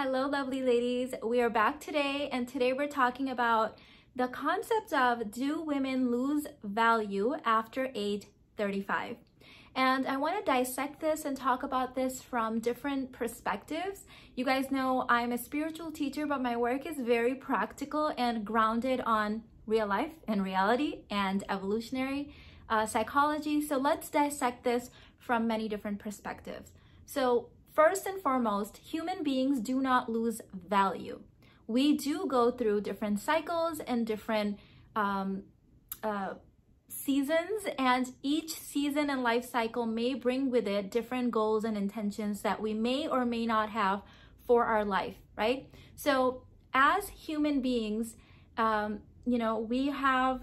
Hello, lovely ladies. We are back today, and today we're talking about the concept of, do women lose value after age 35? And I want to dissect this and talk about this from different perspectives. You guys know I'm a spiritual teacher, but my work is very practical and grounded on real life and reality and evolutionary psychology. So let's dissect this from many different perspectives. So first and foremost, human beings do not lose value. We do go through different cycles and different seasons, and each season and life cycle may bring with it different goals and intentions that we may or may not have for our life, right? So as human beings, we have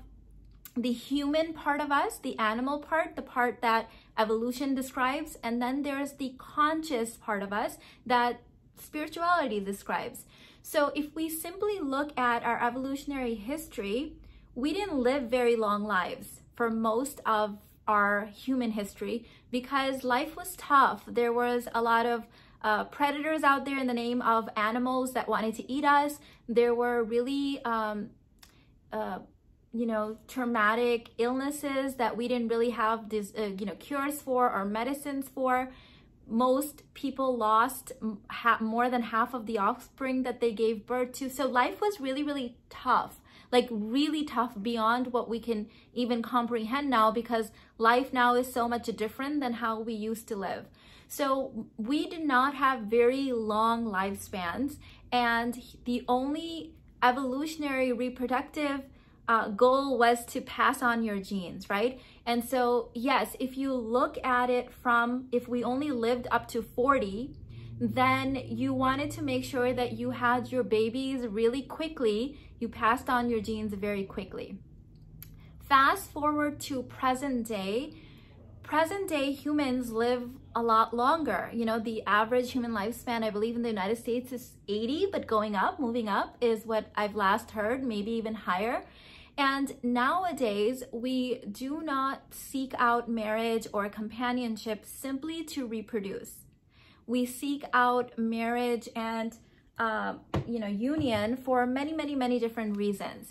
the human part of us, the animal part, the part that evolution describes, and then there's the conscious part of us that spirituality describes. So if we simply look at our evolutionary history, we didn't live very long lives for most of our human history because life was tough. There was a lot of predators out there in the name of animals that wanted to eat us. There were really traumatic illnesses that we didn't really have this, cures for or medicines for. Most people lost more than half of the offspring that they gave birth to. So life was really, really tough, like really tough beyond what we can even comprehend now, because life now is so much different than how we used to live. So we did not have very long lifespans, and the only evolutionary reproductive goal was to pass on your genes, right? And so yes, if you look at it from, if we only lived up to 40, then you wanted to make sure that you had your babies really quickly. You passed on your genes very quickly. Fast forward to present day humans live a lot longer. You know, the average human lifespan, I believe in the United States, is 80, but going up, moving up is what I've last heard, maybe even higher. And nowadays, we do not seek out marriage or companionship simply to reproduce. We seek out marriage and, union for many, many, many different reasons.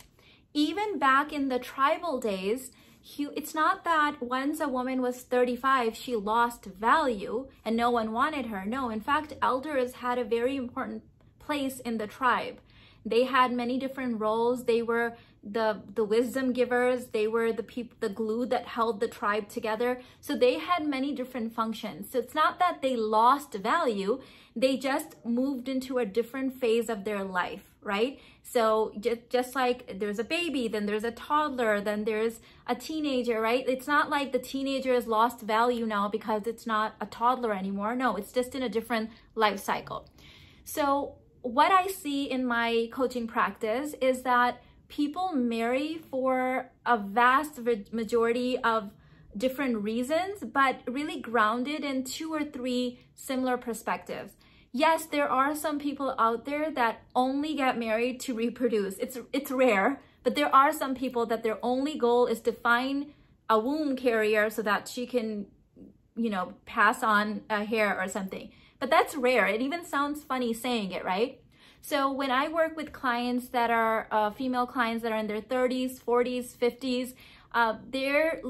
Even back in the tribal days, it's not that once a woman was 35, she lost value and no one wanted her. No, in fact, elders had a very important place in the tribe. They had many different roles. They were the wisdom givers. They were the glue that held the tribe together. So they had many different functions. So it's not that they lost value. They just moved into a different phase of their life, right? So just like there's a baby, then there's a toddler, then there's a teenager, right? It's not like the teenager has lost value now because it's not a toddler anymore. No, it's just in a different life cycle. So what I see in my coaching practice is that people marry for a vast majority of different reasons, but really grounded in 2 or 3 similar perspectives. Yes, there are some people out there that only get married to reproduce. It's rare, but there are some people that their only goal is to find a womb carrier so that she can, pass on a hair or something. But that's rare. It even sounds funny saying it, right? So when I work with clients that are female clients that are in their 30s, 40s, 50s, they're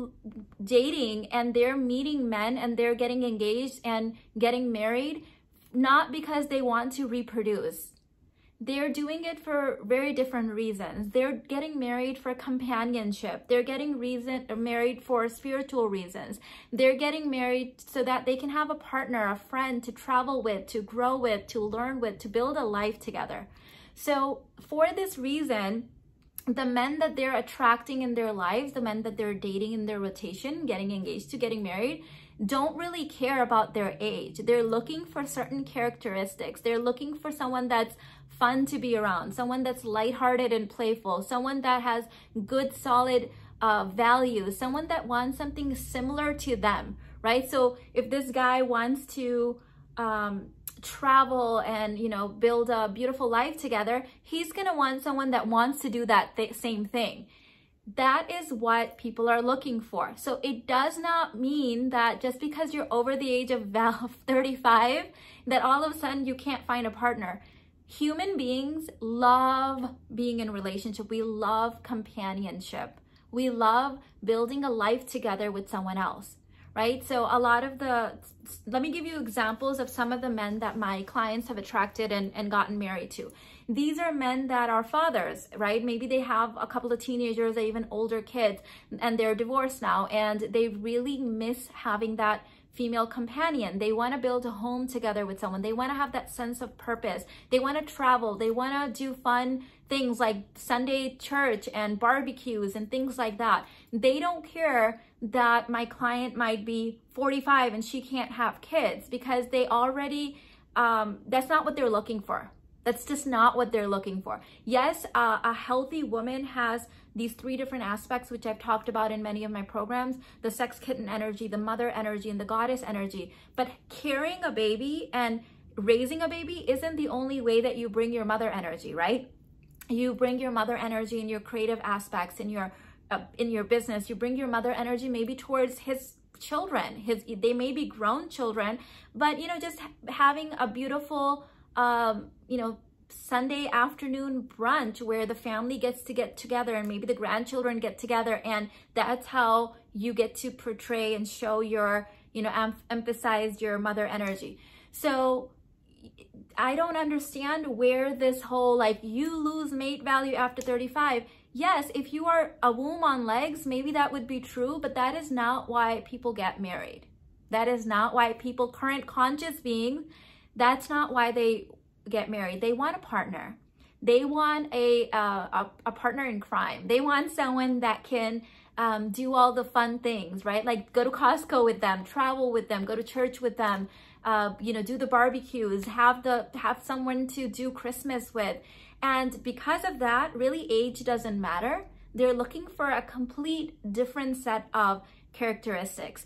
dating and they're meeting men and they're getting engaged and getting married, not because they want to reproduce. They're doing it for very different reasons. They're getting married for companionship. They're getting married for spiritual reasons. They're getting married so that they can have a partner, a friend to travel with, to grow with, to learn with, to build a life together. So for this reason, the men that they're attracting in their lives, the men that they're dating in their rotation, getting engaged to, getting married, don't really care about their age. They're looking for certain characteristics. They're looking for someone that's fun to be around, someone that's lighthearted and playful, someone that has good, solid values, someone that wants something similar to them, right? So if this guy wants to travel and, build a beautiful life together, he's gonna want someone that wants to do that same thing. That is what people are looking for. So it does not mean that just because you're over the age of 35, that all of a sudden you can't find a partner. Human beings love being in a relationship. We love companionship. We love building a life together with someone else, right? So let me give you examples of some of the men that my clients have attracted and gotten married to. These are men that are fathers, right? Maybe they have a couple of teenagers or even older kids and they're divorced now, and they really miss having that female companion. They want to build a home together with someone. They want to have that sense of purpose. They want to travel. They want to do fun things like Sunday church and barbecues and things like that. They don't care that my client might be 45 and she can't have kids, because they already, that's not what they're looking for. That's just not what they're looking for. Yes, a healthy woman has these 3 different aspects, which I've talked about in many of my programs: the sex kitten energy, the mother energy, and the goddess energy. But carrying a baby and raising a baby isn't the only way that you bring your mother energy, right? You bring your mother energy in your creative aspects, in your business. You bring your mother energy maybe towards his children. They may be grown children, but just having a beautiful Sunday afternoon brunch where the family gets to get together and maybe the grandchildren get together, and that's how you get to portray and show your, emphasize your mother energy. So I don't understand where this whole, you lose mate value after 35. Yes, if you are a womb on legs, maybe that would be true, but that is not why people get married. That is not why people, current conscious beings, that's not why they get married. They want a partner. They want a partner in crime. They want someone that can do all the fun things, right? Like go to Costco with them, travel with them, go to church with them, do the barbecues, have someone to do Christmas with. And because of that, really age doesn't matter. They're looking for a complete different set of characteristics.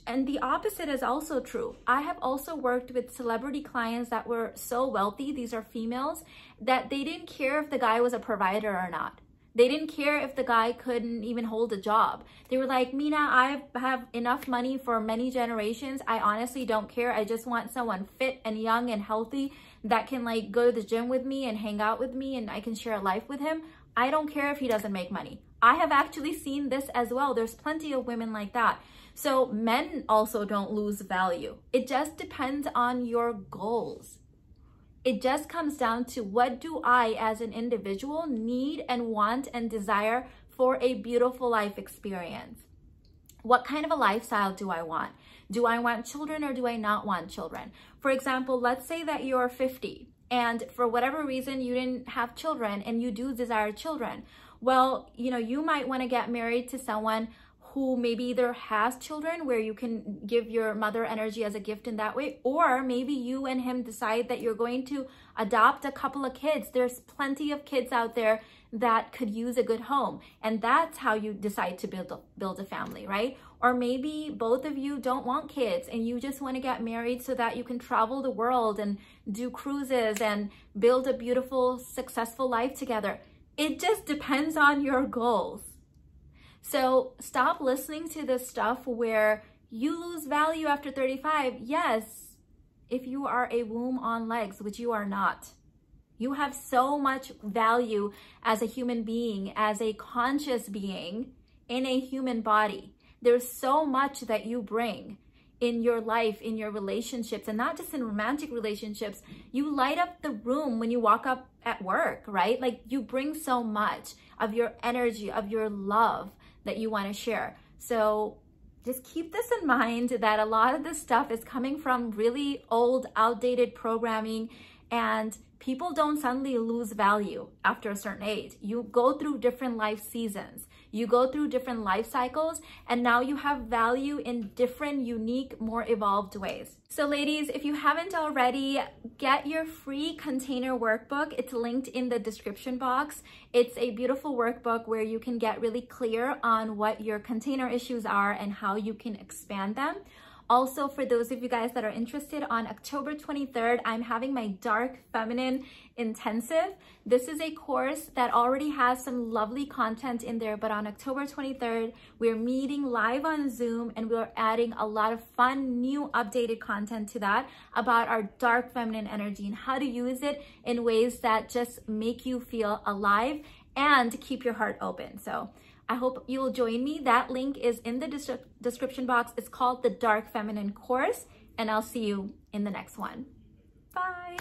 And the opposite is also true. I have also worked with celebrity clients that were so wealthy, these are females, that they didn't care if the guy was a provider or not. They didn't care if the guy couldn't even hold a job. They were like, Meena, I have enough money for many generations. I honestly don't care. I just want someone fit and young and healthy that can go to the gym with me and hang out with me, and I can share a life with him. I don't care if he doesn't make money. I have actually seen this as well. There's plenty of women like that. So men also don't lose value. It just depends on your goals. It just comes down to, what do I as an individual need and want and desire for a beautiful life experience? What kind of a lifestyle do I want? Do I want children or do I not want children? For example, let's say that you're 50 and for whatever reason you didn't have children and you do desire children. Well, you might want to get married to someone who maybe either has children where you can give your mother energy as a gift in that way, or maybe you and him decide that you're going to adopt a couple of kids. There's plenty of kids out there that could use a good home, and that's how you decide to build a family, right? Or maybe both of you don't want kids and you just want to get married so that you can travel the world and do cruises and build a beautiful, successful life together. It just depends on your goals. So stop listening to this stuff where you lose value after 35. Yes, if you are a womb on legs, which you are not. You have so much value as a human being, as a conscious being in a human body. There's so much that you bring in your life, in your relationships, and not just in romantic relationships. You light up the room when you walk up at work, right? You bring so much of your energy, of your love that you want to share. So just keep this in mind, that a lot of this stuff is coming from really old, outdated programming, and people don't suddenly lose value after a certain age. You go through different life seasons. You go through different life cycles, and now you have value in different, unique, more evolved ways. So ladies, if you haven't already, get your free container workbook. It's linked in the description box. It's a beautiful workbook where you can get really clear on what your container issues are and how you can expand them. Also, for those of you guys that are interested, on October 23rd, I'm having my Dark Feminine Intensive. This is a course that already has some lovely content in there, but on October 23rd, we're meeting live on Zoom and we're adding a lot of fun, new, updated content to that about our dark feminine energy and how to use it in ways that just make you feel alive and keep your heart open. So I hope you will join me. That link is in the description box. It's called the Dark Feminine course, and I'll see you in the next one. Bye.